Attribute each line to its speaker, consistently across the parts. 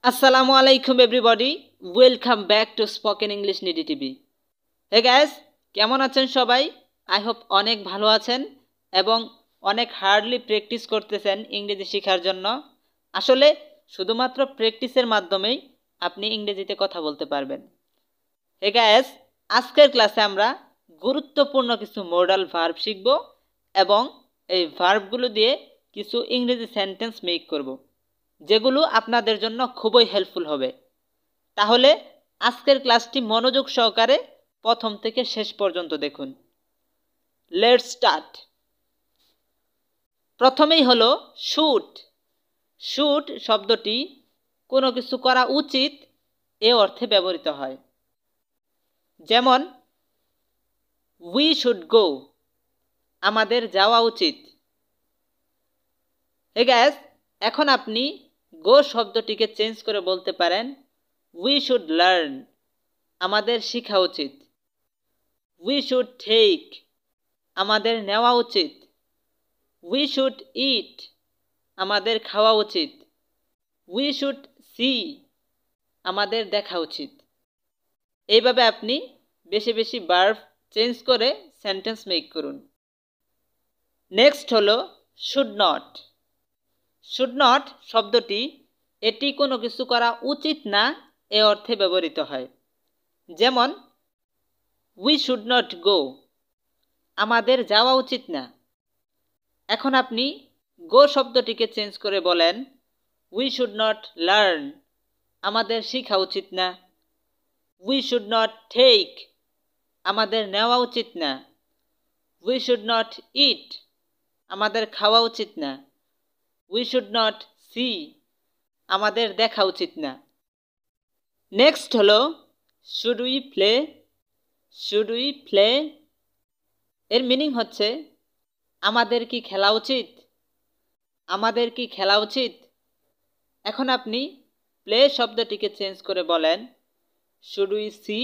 Speaker 1: Assalamu alaikum everybody. Welcome back to Spoken English Nidhi TV. Hey guys, কেমন আছেন সবাই? I hope অনেক ভালো আছেন এবং অনেক হার্ডলি প্র্যাকটিস করতেছেন ইংরেজি শেখার জন্য। আসলে শুধুমাত্র প্র্যাকটিসের মাধ্যমেই আপনি ইংরেজিতে কথা বলতে পারবেন। Hey guys, আজকের ক্লাসে আমরা গুরুত্বপূর্ণ কিছু মডাল ভার্ব শিখব এবং এই ভার্বগুলো দিয়ে কিছু ইংরেজি সেন্টেন্স মেক করব, যেগুলো আপনাদের জন্য খুবই হেল্পফুল হবে। তাহলে আজকের ক্লাসটি মনোযোগ সহকারে প্রথম থেকে শেষ পর্যন্ত দেখুন। Let's start. প্রথমেই হলো শুড। শুড শব্দটি কোনো কিছু করা উচিত এ অর্থে ব্যবহৃত হয়। যেমন উই শুড গো, আমাদের যাওয়া উচিত। হে গাইস, এখন আপনি গো শব্দটিকে চেঞ্জ করে বলতে পারেন উই শুড লার্ন, আমাদের শেখা উচিত। উই শুড টেক, আমাদের নেওয়া উচিত। উই শুড ইট, আমাদের খাওয়া উচিত। উই শুড সি, আমাদের দেখা উচিত। এইভাবে আপনি বেশি বেশি ভার্ব চেঞ্জ করে সেন্টেন্স মেক করুন। নেক্সট হলো শুড নট। শুড নট শব্দটি এটি কোনো কিছু করা উচিত না এ অর্থে ব্যবহৃত হয়। যেমন উই শুড নট গো, আমাদের যাওয়া উচিত না। এখন আপনি গো শব্দটিকে চেঞ্জ করে বলেন উই শুড নট লার্ন, আমাদের শেখা উচিত না। উই শুড নট টেক, আমাদের নেওয়া উচিত না। উই শুড নট ইট, আমাদের খাওয়া উচিত না। উই শুড নট সি, আমাদের দেখা উচিত না। নেক্সট হলো should we play. Should we play এর মিনিং হচ্ছে আমাদের কি খেলা উচিত, আমাদের কি খেলা উচিত। এখন আপনি প্লে শব্দটিকে চেঞ্জ করে বলেন শুড উই সি,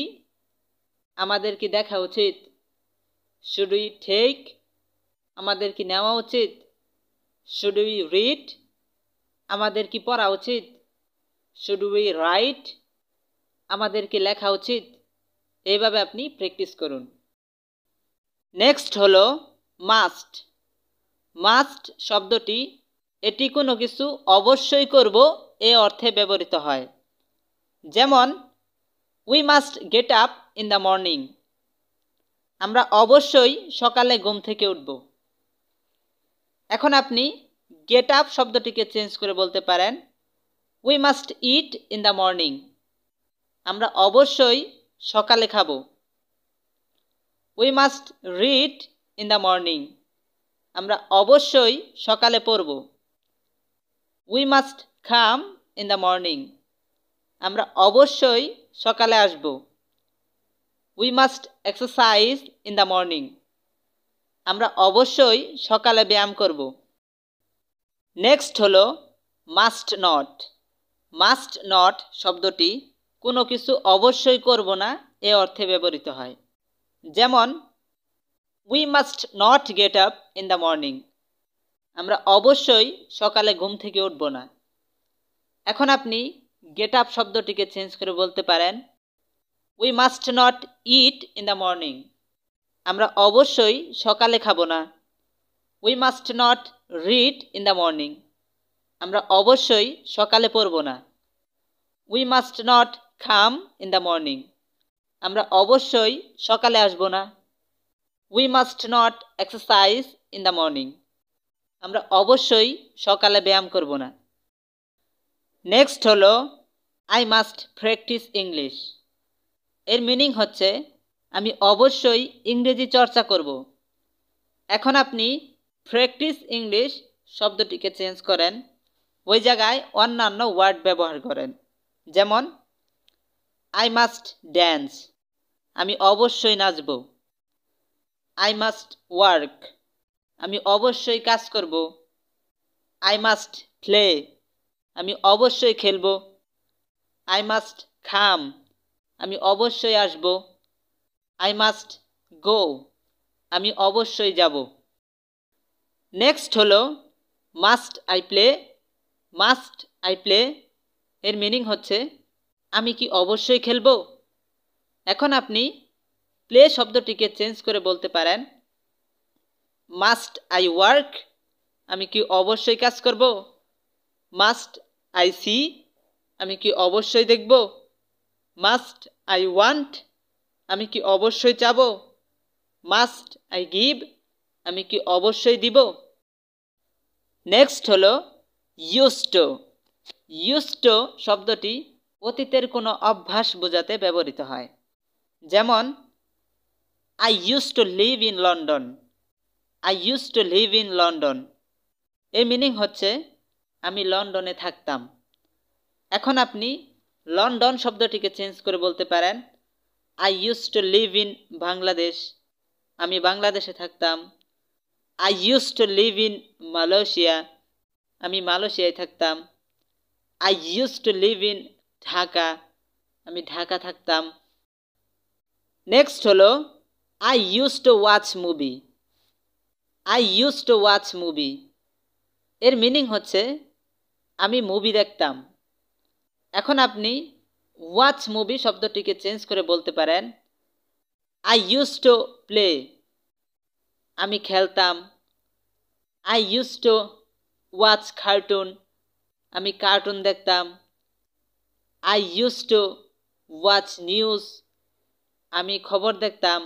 Speaker 1: আমাদের কি দেখা উচিত। শুড উই টেক, আমাদের কি নেওয়া উচিত। শুড উই রিড, আমাদের কি পড়া উচিত। শুড উই রাইট, আমাদের কি লেখা উচিত। এইভাবে আপনি প্র্যাকটিস করুন। নেক্সট হলো মাস্ট। মাস্ট শব্দটি এটি কোনো কিছু অবশ্যই করব এ অর্থে ব্যবহৃত হয়। যেমন we must get up in the morning, আমরা অবশ্যই সকালে ঘুম থেকে উঠব। এখন আপনি গেট আপ শব্দটিকে চেঞ্জ করে বলতে পারেন we must eat in the morning, আমরা অবশ্যই সকালে খাব। We must read in the morning, আমরা অবশ্যই সকালে পড়ব। We must come in the morning, আমরা অবশ্যই সকালে আসব। We must exercise in the morning, আমরা অবশ্যই সকালে ব্যায়াম করব। নেক্সট হলো মাস্ট নট। মাস্ট নট শব্দটি কোনো কিছু অবশ্যই করব না এ অর্থে ব্যবহৃত হয়। যেমন we must not get up in the morning, আমরা অবশ্যই সকালে ঘুম থেকে উঠব না। এখন আপনি গেট আপ শব্দটিকে চেঞ্জ করে বলতে পারেন we must not eat in the morning, আমরা অবশ্যই সকালে খাব না। We must not read in the morning, আমরা অবশ্যই সকালে পড়ব না। We must not come in the morning, আমরা অবশ্যই সকালে আসব না। We must not exercise in the morning, আমরা অবশ্যই সকালে ব্যায়াম করব না। নেক্সট হলো আই মাস্ট প্র্যাকটিস ইংলিশ। এর মিনিং হচ্ছে আমি অবশ্যই ইংরেজি চর্চা করব। এখন আপনি প্র্যাকটিস ইংলিশ শব্দটিকে চেঞ্জ করেন, ওই জায়গায় অন্যান্য ওয়ার্ড ব্যবহার করেন। যেমন আই মাস্ট ড্যান্স, আমি অবশ্যই নাচব। আই মাস্ট ওয়ার্ক, আমি অবশ্যই কাজ করব। আই মাস্ট প্লে, আমি অবশ্যই খেলব। আই মাস্ট কাম, আমি অবশ্যই আসব। আই মাস্ট গো, আমি অবশ্যই যাব। নেক্সট হলো must I play. Must I play এর মিনিং হচ্ছে আমি কি অবশ্যই খেলবো। এখন আপনি প্লে শব্দটিকে চেঞ্জ করে বলতে পারেন মাস্ট আই ওয়ার্ক, আমি কি অবশ্যই কাজ করব। মাস্ট আই সি, আমি কি অবশ্যই দেখব। মাস্ট আই ওয়ান্ট, আমি কি অবশ্যই চাব। মাস্ট আই গিভ, আমি কি অবশ্যই দিব। নেক্সট হলো ইউজড টু। ইউজড টু শব্দটি অতীতের কোনো অভ্যাস বোঝাতে ব্যবহৃত হয়। যেমন I use to live in London, I use to live in London. এর মিনিং হচ্ছে আমি লন্ডনে থাকতাম। এখন আপনি লন্ডন শব্দটিকে চেঞ্জ করে বলতে পারেন I use to live in Bangladesh, আমি বাংলাদেশে থাকতাম। I use to live in Malaysia, আমি মালয়েশিয়ায় থাকতাম। I use to live in Dhaka, আমি ঢাকা থাকতাম। নেক্সট হলো I use to watch movie, I use to watch movie. এর মিনিং হচ্ছে আমি মুভি দেখতাম। এখন আপনি ওয়াচ মুভি শব্দটিকে চেঞ্জ করে বলতে পারেন আই ইউজ টু প্লে, আমি খেলতাম। I use to watch cartoon, আমি কার্টুন দেখতাম। I use to watch news, আমি খবর দেখতাম।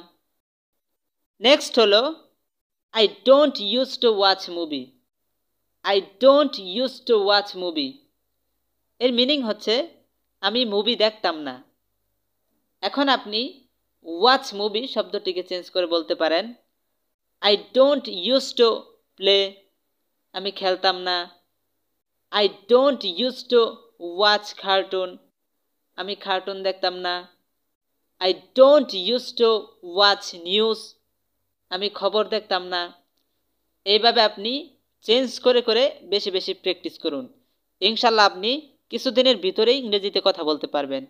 Speaker 1: নেক্সট হলো I don't use to watch movie, I don't use to watch movie. এর মিনিং হচ্ছে আমি মুভি দেখতাম না। এখন আপনি ওয়াচ মুভি শব্দটিকে চেঞ্জ করে বলতে পারেন I don't use to play, আমি খেলতাম না। I don't use to watch cartoon, আমি কার্টুন দেখতাম না। I don't use to watch news, আমি খবর দেখতাম না। এইভাবে আপনি চেঞ্জ করে করে বেশি বেশি প্র্যাকটিস করুন। ইনশাল্লাহ আপনি কিছুদিনের ভিতরেই ইংরেজিতে কথা বলতে পারবেন।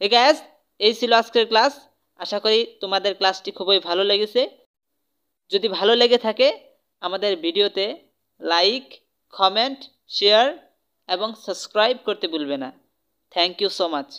Speaker 1: হে গাইস, এই ছিল আজকের ক্লাস। আশা করি তোমাদের ক্লাসটি খুবই ভালো লেগেছে। যদি ভালো লেগে থাকে আমাদের ভিডিওতে লাইক, কমেন্ট, শেয়ার এবং সাবস্ক্রাইব করতে ভুলবে না। Thank you so much.